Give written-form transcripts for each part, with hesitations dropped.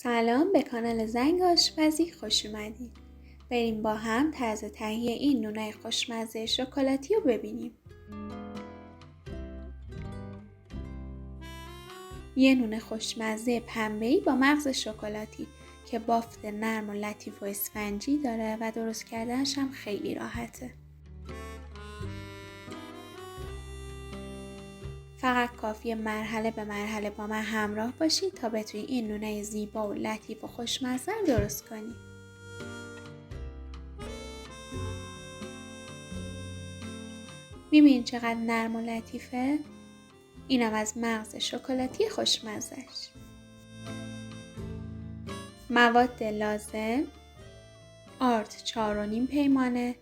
سلام، به کانال زنگ آشپزی خوش اومدید. بریم با هم طرز تهیه این نونای خوشمزه شکلاتی رو ببینیم. یه نون خوشمزه پنبه‌ای با مغز شکلاتی که بافت نرم و لطیف و اسفنجی داره و درست کردنش هم خیلی راحته. فقط کافیه مرحله به مرحله با من همراه باشید تا بتونید این نونای زیبا و لطیف و خوشمزه رو درست کنید. میبینید چقدر نرم و لطیفه؟ اینم از مغز شکلاتی خوشمزه‌اش. مواد لازم: آرد 4.5 پیمانه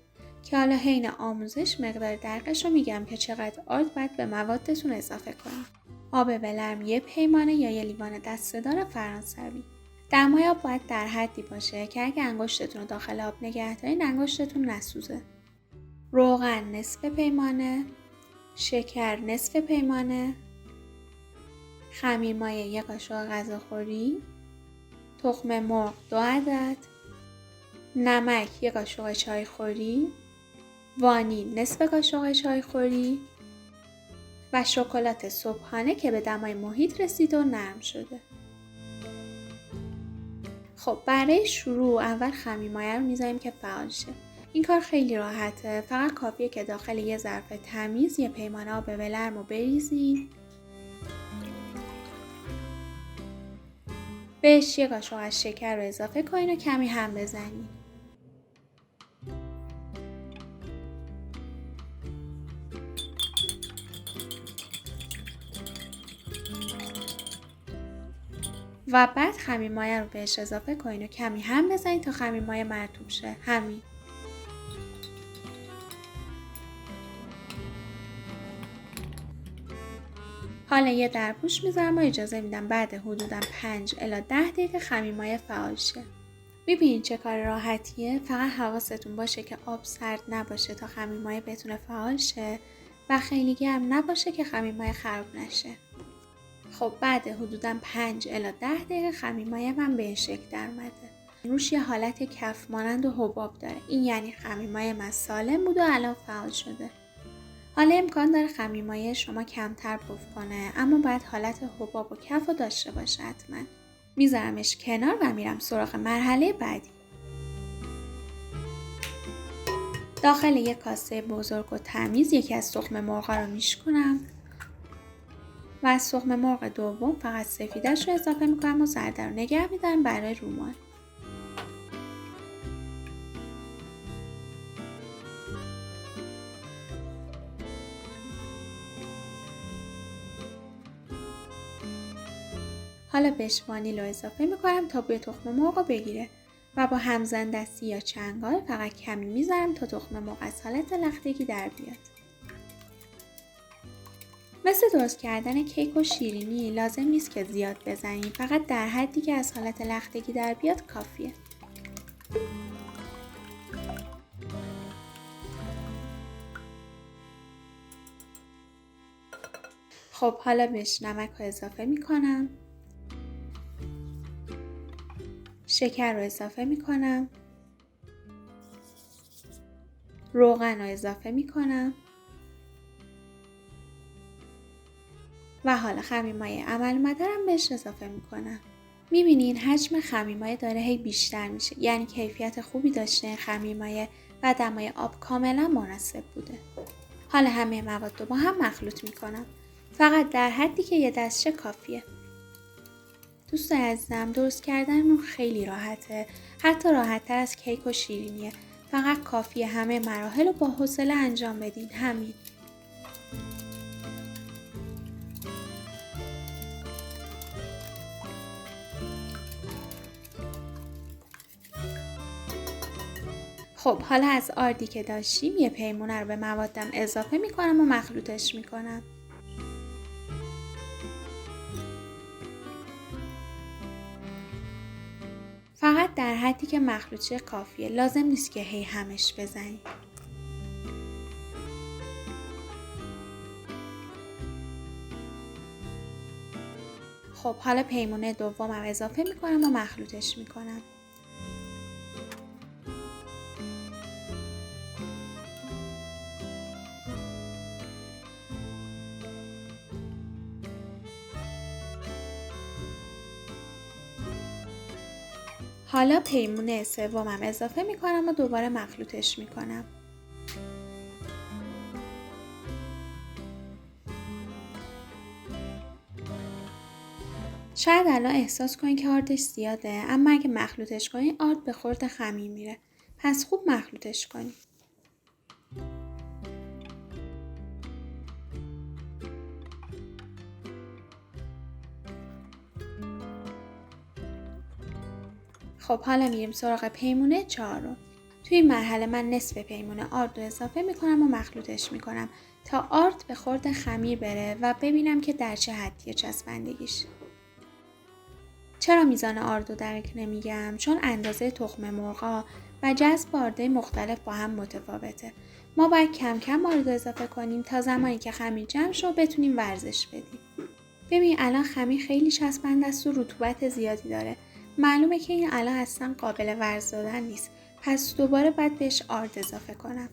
که حالا حین آموزش مقدار دقیقش رو میگم که چقدر آرد باید به موادتون اضافه کنید. آب ولرم 1 پیمانه یا یه لیوان دسته‌دار فرانسوی. دمای آب باید در حدی باشه که اگه انگشتتون رو داخل آب نگه دارین انگشتتون نسوزه. روغن نصف پیمانه، شکر نصف پیمانه، خمیرمایه 1 قاشق غذاخوری، تخم مرغ 2 عدد، نمک 1 قاشق چایخوری، وانیل نصف قاشق چایخوری و شکلات صبحانه که به دمای محیط رسید و نرم شده. خب برای شروع اول خمیرمایه رو میذاریم که فعال شه. این کار خیلی راحته، فقط کافیه که داخل یه ظرف تمیز یه پیمانه آب ولرم رو بریزید. بهش 1 قاشق از شکر رو اضافه کنین و کمی هم بزنید. و بعد خمیرمایه رو بهش اضافه کنین و کمی هم بزنید تا خمیرمایه مرطوب شه. همین. حالا یه درپوش میذارم و اجازه میدم بعد حدوداً 5 الی 10 دقیقه خمیرمایه فعال شه. میبینید چه کار راحتیه؟ فقط حواستون باشه که آب سرد نباشه تا خمیرمایه بتونه فعال شه و خیلی گرم نباشه که خمیرمایه خراب نشه. خب بعد حدوداً 5 الی 10 دقیقه خمیرمایه من به این شکل در اومده. روش یه حالت کف مانند و حباب داره. این یعنی خمیرمایه من سالم بود و الان فعال شده. حالا امکان داره خمیرمایه شما کمتر پف کنه، اما باید حالت حباب و کف رو داشته باشه حتما. میذارمش کنار و میرم سراغ مرحله بعدی. داخل یک کاسه بزرگ و تمیز یکی از تخم مرغا رو میشکنم و از تخم مرغ دوم فقط سفیدش رو اضافه میکنم و زرده رو نگه میدارم برای رومان. حالا بهش وانیل رو اضافه میکنم تا بوی تخم مرغ رو بگیره و با همزن دستی یا چنگال فقط کمی میذارم تا تخم مرغ از حالت لختگی در بیاد. مثل درست کردن کیک و شیرینی لازم نیست که زیاد بزنید، فقط در حدی که از حالت لختگی در بیاد کافیه. خب حالا بهش نمک رو اضافه میکنم، شکر رو اضافه میکنم، روغن رو اضافه میکنم و حالا خمیرمایه عمل اومده رو بهش اضافه میکنم. میبینین حجم خمیرمایه داره هی بیشتر میشه، یعنی کیفیت خوبی داشته خمیرمایه و دمای آب کاملا مناسب بوده. حالا همه مواد رو با هم مخلوط میکنم، فقط در حدی که یه دستشه کافیه. دوستان عزیزم، درست کردن نون خیلی راحته، حتی راحت‌تر از کیک و شیرینیه. فقط کافیه همه مراحل رو با حوصله انجام بدین. همین. خب حالا از آردی که داشتیم یه پیمونه رو به موادم اضافه میکنم و مخلوطش میکنم. فقط در حدی که مخلوط شه کافیه، لازم نیست که هی همش بزنید. خب خب حالا پیمونه دومم اضافه میکنم و مخلوطش میکنم. حالا پیمونه سومم اضافه میکنم و دوباره مخلوطش میکنم. شاید الان احساس کنین که آردش زیاده، اما اگه مخلوطش کنین آرد به خورد خمیر میره. پس خوب مخلوطش کنین. خب حالا میریم سراغ پیمونه چهارم. توی این مرحله من نصف پیمونه آرد رو اضافه میکنم و مخلوطش میکنم تا آرد به خورد خمیر بره و ببینم که در چه حدیه چسبندگیش. چرا میزان آرد رو دقیق نمیگم؟ چون اندازه تخم مرغا و جذب آردهای مختلف با هم متفاوته. ما باید کم کم آرد اضافه کنیم تا زمانی که خمیر جمع شد بتونیم ورزش بدیم. ببین الان خمیر خیلی چسبنده است و رطوبت زیادی داره. معلومه که این الان اصلا قابل ورز دادن نیست. پس دوباره باید بهش آرد اضافه کنم.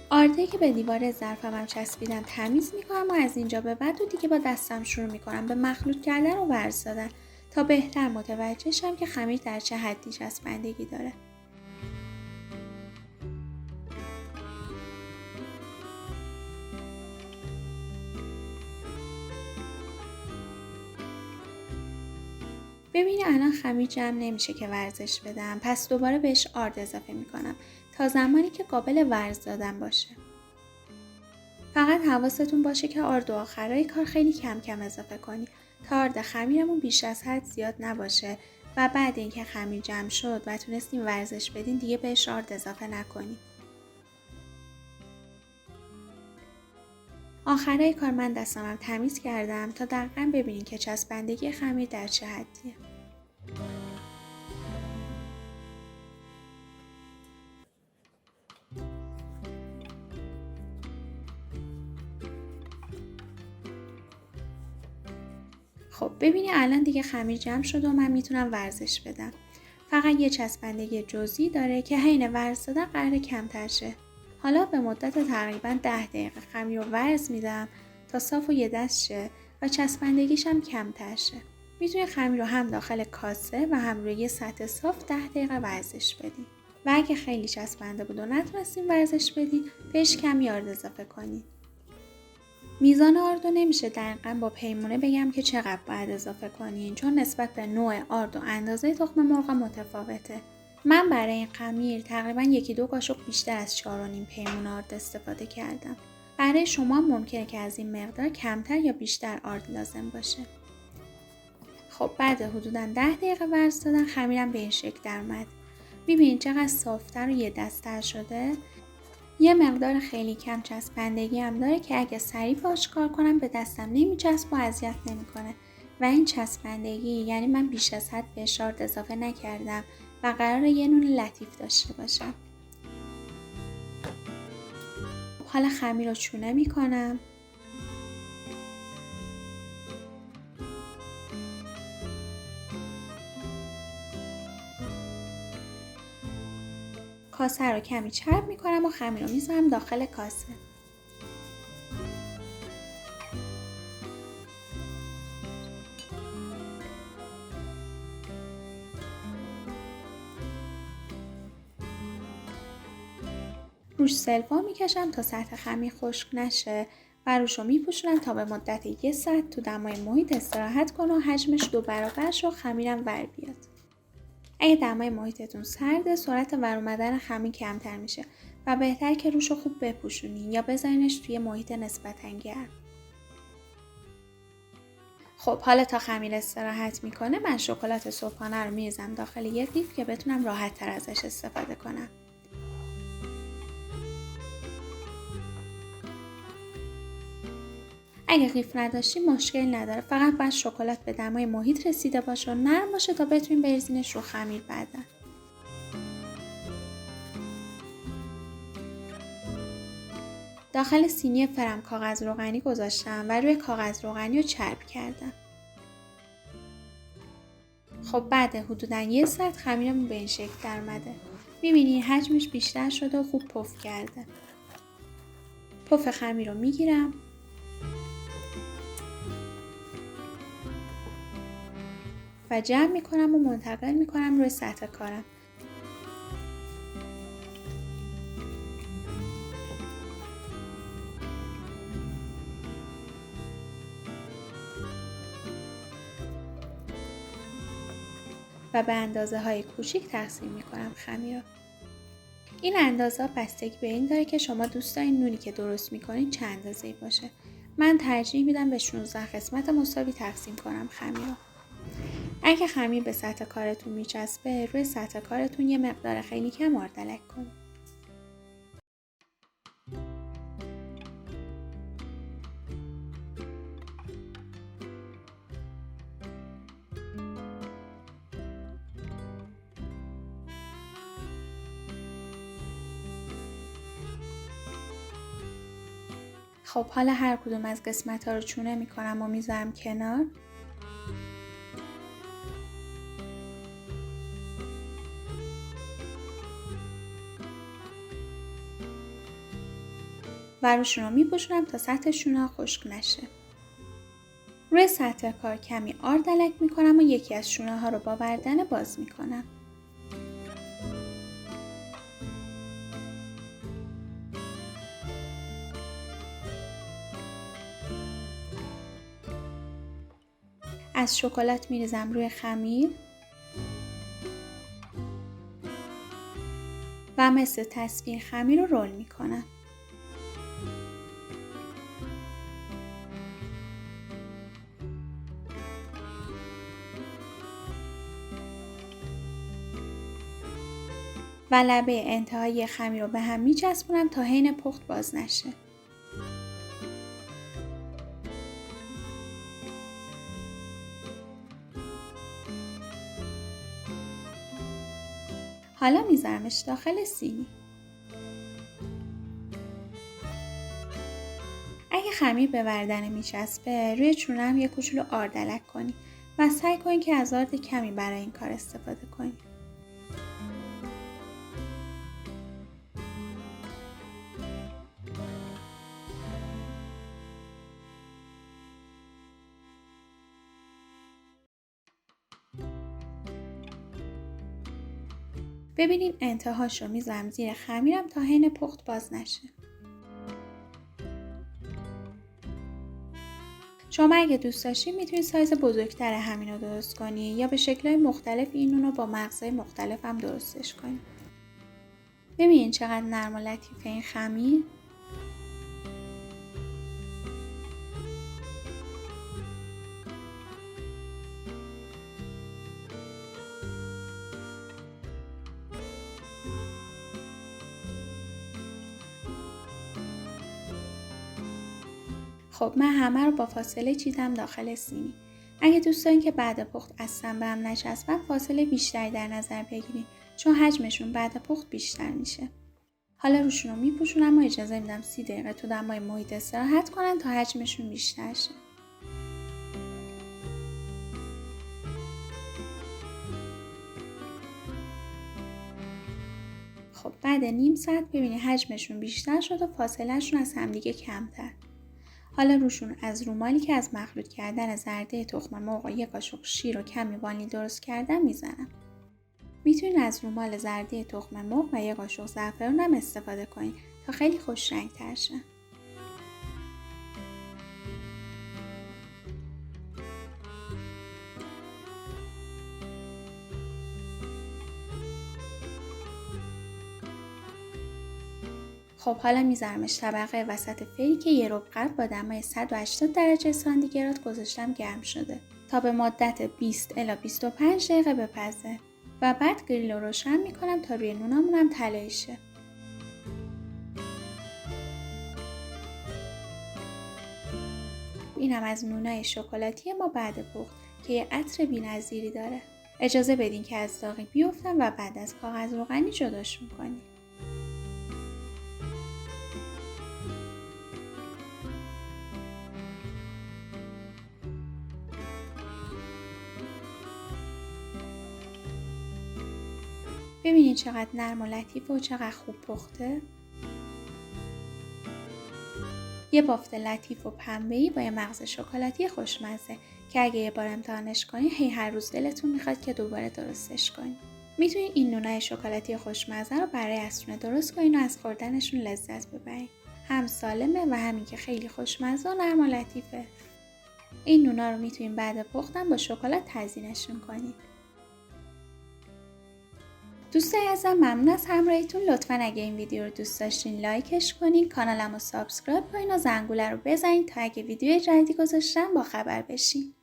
آردی که به دیوار ظرفم چسبیدن تمیز میکنم و از اینجا به بعد و دیگه با دستم شروع میکنم به مخلوط کردن و ورز دادن تا بهتر متوجه شم که خمیر در چه حدی چسبندگی داره. ببینی الان خمیر جمع نمیشه که ورزش بدم، پس دوباره بهش آرد اضافه میکنم تا زمانی که قابل ورز دادن باشه. فقط حواستون باشه که آرد و آخرای کار خیلی کم کم اضافه کنی تا آرد خمیرمون بیش از حد زیاد نباشه و بعد اینکه خمیر جمع شد و تونستیم ورزش بدین دیگه بهش آرد اضافه نکنی. آخرای کار من دستامم تمیز کردم تا دقیقاً ببینین که چسبندگی خمیر در چه حدیه. خب ببینی الان دیگه خمیر جمع شد و من میتونم ورزش بدم. فقط یه چسبندگی جزئی داره که حین ورز دادن قراره کمتر شه. حالا به مدت تقریبا 10 دقیقه خمیر رو ورز میدم تا صاف و یه دست شه و چسبندگیش هم کمتر شه. میتونی خمیر رو هم داخل کاسه و هم روی یه سطح صاف 10 دقیقه ورزش بدی. و اگه خیلی چسبنده بود و نتونستین ورزش بدی، بهش کمی آرد اضافه کنید. میزان آرد رو نمیشه دقیقاً با پیمونه بگم که چقدر باید اضافه کنین، چون نسبت به نوع آرد و اندازه تخم مرغ متفاوته. من برای این خمیر تقریباً 1-2 قاشق بیشتر از 4.5 پیمونه آرد استفاده کردم. برای شما ممکنه که از این مقدار کمتر یا بیشتر آرد لازم باشه. خب بعد حدوداً 10 دقیقه ورز دادن خمیرم به این شکل در اومد. میبینید چقدر صافتر و یه دست‌تر شده؟ یه مقدار خیلی کم چسبندگی هم داره که اگه سریع باهاش کار کنم به دستم نمیچسب و اذیت نمیکنه و این چسبندگی یعنی من بیش از حد بهش آرد اضافه نکردم و قراره یه نون لطیف داشته باشم. حالا خمیر رو چونه میکنم. کاسه رو کمی چرب میکنم و خمیر رو میذارم داخل کاسه. روش سلفا میکشم تا سطح خمیر خشک نشه و روش رو میپوشونم تا به مدت 1 ساعت تو دمای محیط استراحت کنه و حجمش 2 برابر شه و خمیرم ور بیاد. اگه دمای محیطتون سرده سرعت ور اومدن خمیر کمتر میشه و بهتر که روش رو خوب بپوشونین یا بذارینش توی محیط نسبتاً گرم. خب حالا تا خمیر استراحت میکنه من شکلات صبحانه رو میریزم داخل یه قیف که بتونم راحت تر ازش استفاده کنم. اگه قیف نداشتی مشکل نداره، فقط باید شکلات به دمای محیط رسیده باشه و نرم باشه تا بتونیم بریزینش رو خمیر بعداً. داخل سینی فرم کاغذ روغنی گذاشتم و روی کاغذ روغنی رو چرب کردم. خب بعد حدوداً 1 ساعت خمیرمون به این شکل در اومده. میبینی حجمش بیشتر شده و خوب پف کرده. پف خمیر رو میگیرم و جمع میکنم و منتقل میکنم روی سطح کارم. و به اندازه های کوچیک تقسیم میکنم خمیر رو. این اندازه بستگی به این داره که شما دوست دارین نونی که درست میکنین چند اندازه‌ای باشه. من ترجیح میدم به 16 قسمت مساوی تقسیم کنم خمیر رو. اگه خمیر به سطح کارتون میچسبه، روی سطح کارتون یه مقدار خیلی کم آردلک کنید. خب حالا هر کدوم از قسمت ها رو چونه میکنم و میذارم کنار. و روشون رو میپوشونم تا سطح شونه خشک نشه. روی سطح کار کمی آردلک میکنم و یکی از شونه ها رو با بردن باز میکنم. از شکلات میریزم روی خمیر و مثل تصویر خمیر رو رول میکنم. و لبه انتهایی خمیر رو به هم میچسبونم تا حین پخت باز نشه. حالا میذارمش داخل سینی. اگه خمیر به وردن میچسبه، روی چونه هم یه کوچولو آردلک کنید و سعی کنید که از آرد کمی برای این کار استفاده کنید. ببینین انتهاش رو میذارم زیر خمیرم تا حین پخت باز نشه. شما اگه دوست داشتین میتونید سایز بزرگتر همین رو درست کنی یا به شکل‌های مختلف این نون رو با مغزهای مختلف هم درستش کنی. ببینین چقدر نرم و لطیفه این خمیر. خب من همه رو با فاصله چیدم داخل سینی. اگه دوست دارین که بعد پخت اصلا به هم نچسبن، فاصله بیشتری در نظر بگیرید چون حجمشون بعد پخت بیشتر میشه. حالا روشون رو میپوشونم و اجازه میدم 30 دقیقه تو دمای محیط استراحت کنن تا حجمشون بیشتر شه. خب بعد نیم ساعت ببینید حجمشون بیشتر شد و فاصلهشون از همدیگه کمتر. حالا روشون از رومالی که از مخلوط کردن زرده تخم مرغ و 1 قاشق شیر و کمی وانیل درست کردم میزنم. میتونید از رومال زرده تخم مرغ و 1 قاشق زعفران هم استفاده کنید تا خیلی خوش رنگ تر شه. خب حالا میذارمش طبقه وسط فری که 1 ربع قبل با دمای 180 درجه سانتیگراد گذاشتم گرم شده تا به مدت 20 الی 25 دقیقه بپزه و بعد گریل رو روشن میکنم تا روی نونامونم طلایی شه. اینم از نونای شکلاتی ما بعد پخت که یه عطر بی‌نظیری داره. اجازه بدین که از داغی بیفتن و بعد از کاغذ روغنی جداش میکنیم. ببینید چقدر نرم و لطیفه و چقدر خوب پخته. یه بافت لطیف و پنبه‌ای با یه مغز شکلاتی خوشمزه که اگه یه بار امتحانش کنید هر روز دلتون میخواد که دوباره درستش کنید. میتونید این نونای شکلاتی خوشمزه رو برای عصرونه درست کنید و از خوردنشون لذت ببرید. هم سالمه و همین که خیلی خوشمزه و نرم و لطیفه. این نونا رو میتونید بعد پختن با شکلات تزیینشون کنید. دوستای عزیزم ممنون از همراهیتون. لطفاً اگه این ویدیو رو دوست داشتین لایکش کنین، کانالمو سابسکرایب کنین و زنگوله رو بزنین تا اگه ویدیو جدیدی گذاشتم با خبر بشین.